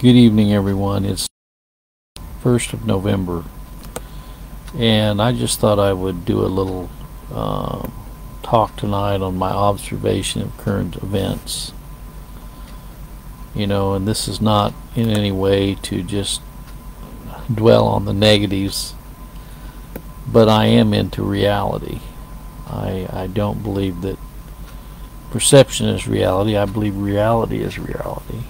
Good evening, everyone. It's 1st of November, and I just thought I would do a little talk tonight on my observation of current events. And this is not in any way to just dwell on the negatives, but I am into reality. I don't believe that perception is reality. I believe reality is reality.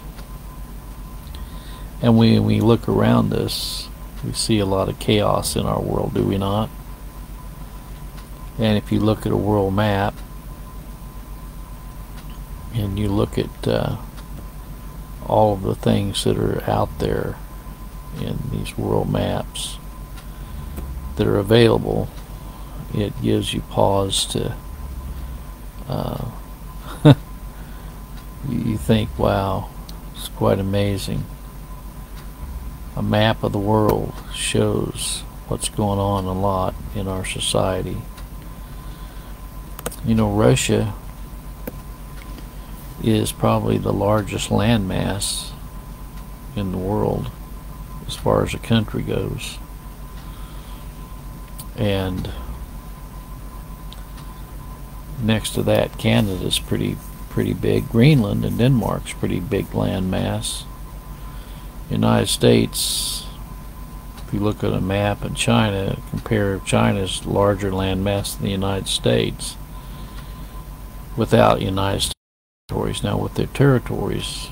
And when we look around us, we see a lot of chaos in our world, do we not? And if you look at a world map, and you look at all of the things that are out there in these world maps that are available, it gives you pause to you think, wow, it's quite amazing. A map of the world shows what's going on a lot in our society. Russia is probably the largest landmass in the world as far as a country goes. And next to that, Canada's pretty big. Greenland and Denmark's pretty big landmass. United States, if you look at a map in China, compare China's larger landmass than the United States without United States territories. Now with their territories,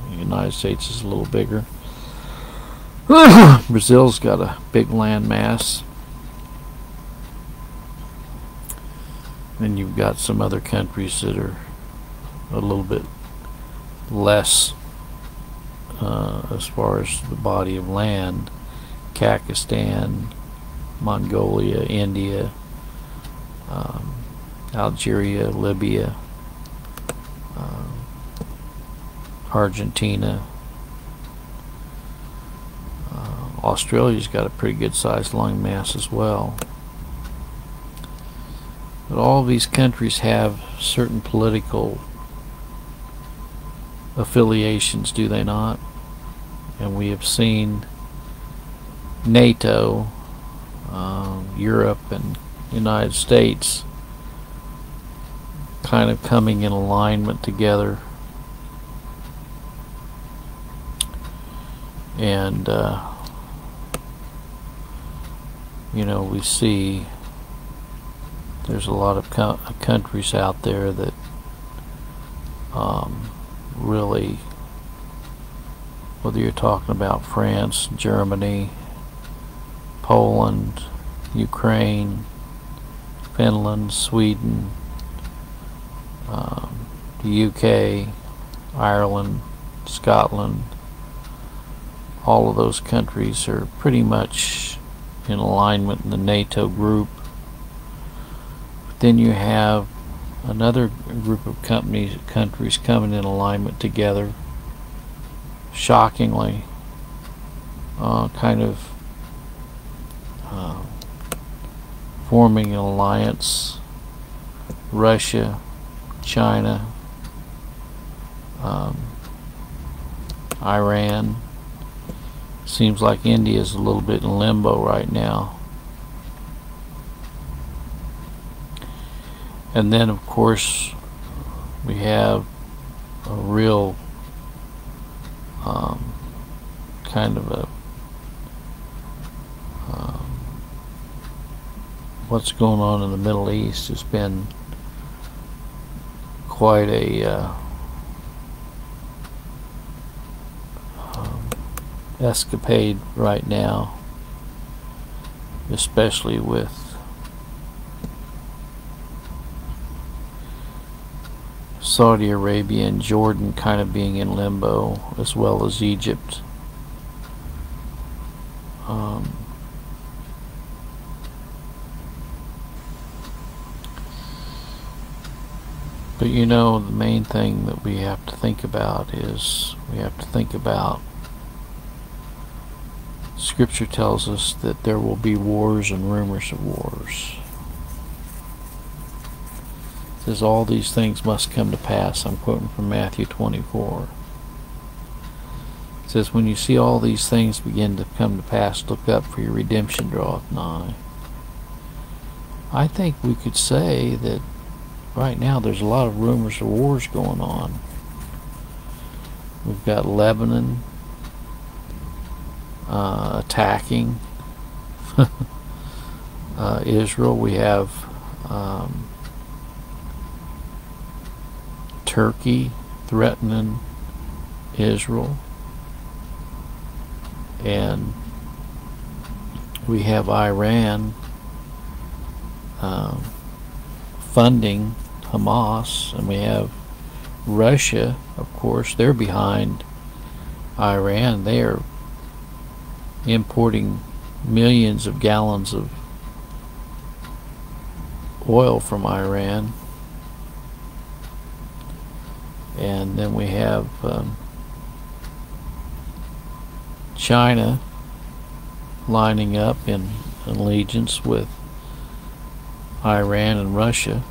the United States is a little bigger. Brazil's got a big landmass. Then you've got some other countries that are a little bit less as far as the body of land. Kazakhstan, Mongolia, India, Algeria, Libya, Argentina. Australia's got a pretty good sized land mass as well. But all of these countries have certain political affiliations, do they not? And we have seen NATO, Europe, and United States kind of coming in alignment together. And we see there's a lot of countries out there that really, whether you're talking about France, Germany, Poland, Ukraine, Finland, Sweden, the UK, Ireland, Scotland, all of those countries are pretty much in alignment in the NATO group. But then you have another group of countries coming in alignment together, shockingly, kind of forming an alliance. Russia, China, Iran. Seems like India is a little bit in limbo right now. And then of course we have a real kind of a what's going on in the Middle East has been quite a escapade right now, especially with Saudi Arabia and Jordan kind of being in limbo, as well as Egypt. But the main thing that we have to think about is Scripture tells us that there will be wars and rumors of wars. It says all these things must come to pass. I'm quoting from Matthew 24. It says, when you see all these things begin to come to pass, look up, for your redemption draweth nigh. I think we could say that right now there's a lot of rumors of wars going on. We've got Lebanon attacking Israel. We have Turkey threatening Israel. And we have Iran funding Hamas, and we have Russia, of course. They're behind Iran. They are importing millions of gallons of oil from Iran. And then we have China lining up in allegiance with Iran and Russia.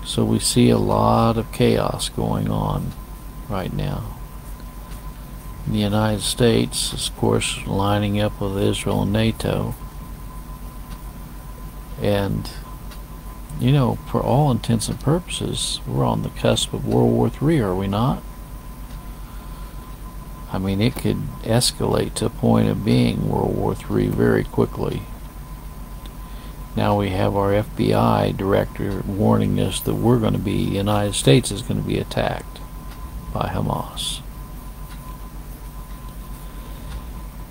So we see a lot of chaos going on right now. The United States is, of course, lining up with Israel and NATO. And, you know, for all intents and purposes, we're on the cusp of World War III, are we not? I mean, it could escalate to a point of being World War III very quickly. Now we have our FBI director warning us that the United States is going to be attacked by Hamas.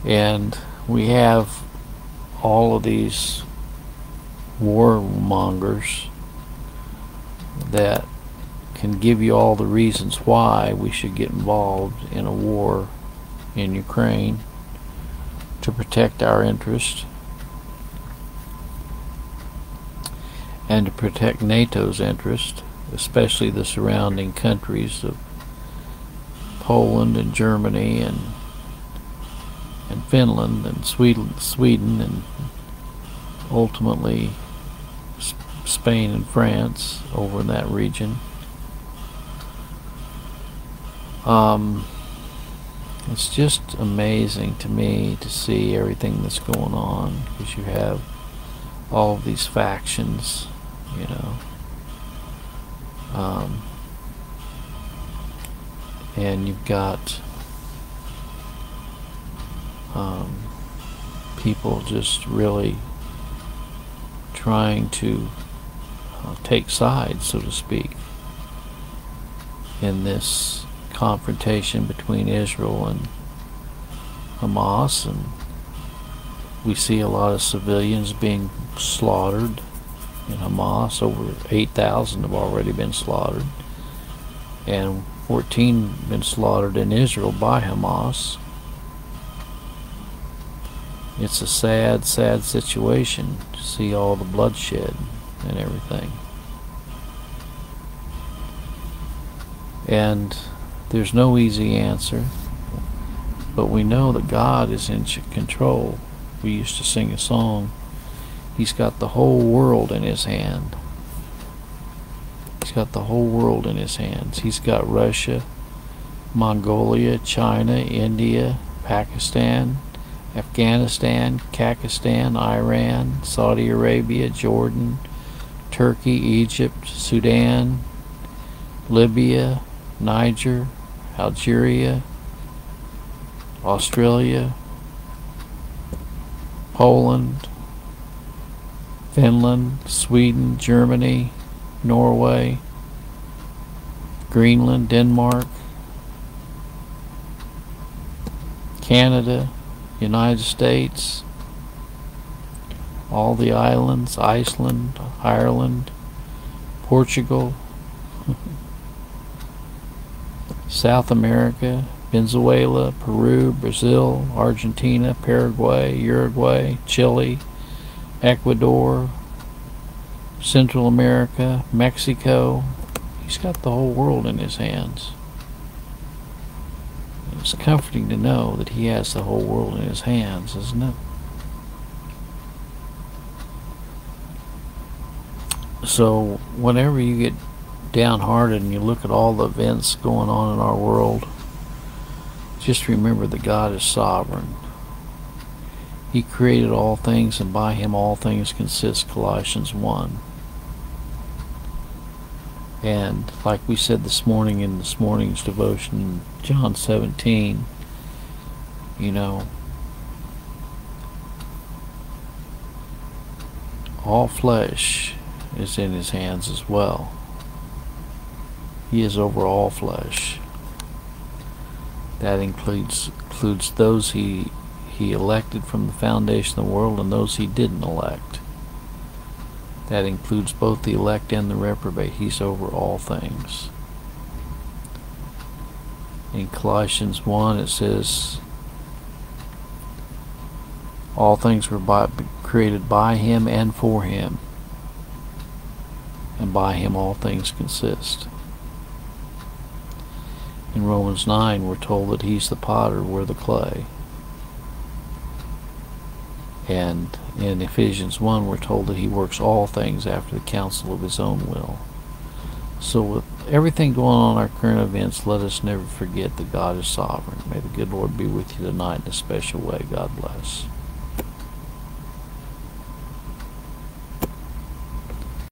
And we have all of these warmongers that can give you all the reasons why we should get involved in a war in Ukraine to protect our interest and to protect NATO's interest, especially the surrounding countries of Poland and Germany and Finland and Sweden and ultimately Spain and France over in that region. It's just amazing to me to see everything that's going on, because you have all of these factions, you know, and you've got people just really trying to take sides, so to speak, in this confrontation between Israel and Hamas. And we see a lot of civilians being slaughtered in Hamas. Over 8,000 have already been slaughtered, and 14 been slaughtered in Israel by Hamas. It's a sad, sad situation to see all the bloodshed and everything. And there's no easy answer, but we know that God is in control. We used to sing a song, He's got the whole world in His hand. He's got the whole world in His hands. He's got Russia, Mongolia, China, India, Pakistan, Afghanistan, Kakistan, Iran, Saudi Arabia, Jordan, Turkey, Egypt, Sudan, Libya, Niger, Algeria, Australia, Poland, Finland, Sweden, Germany, Norway, Greenland, Denmark, Canada, United States, all the islands, Iceland, Ireland, Portugal, South America, Venezuela, Peru, Brazil, Argentina, Paraguay, Uruguay, Chile, Ecuador, Central America, Mexico. He's got the whole world in His hands. It's comforting to know that He has the whole world in His hands, isn't it? So whenever you get downhearted and you look at all the events going on in our world, just remember that God is sovereign. He created all things, and by him all things consist, Colossians 1. And like we said this morning in this morning's devotion, John 17, you know, all flesh is in his hands as well. He is over all flesh. That includes those he elected from the foundation of the world and those he didn't elect. That includes both the elect and the reprobate. He's over all things. In Colossians 1 it says, all things were created by him and for him, and by him all things consist. In Romans 9 we're told that he's the potter, we're the clay. And in Ephesians 1 we're told that he works all things after the counsel of his own will. So with everything going on in our current events, let us never forget that God is sovereign. May the good Lord be with you tonight in a special way. God bless.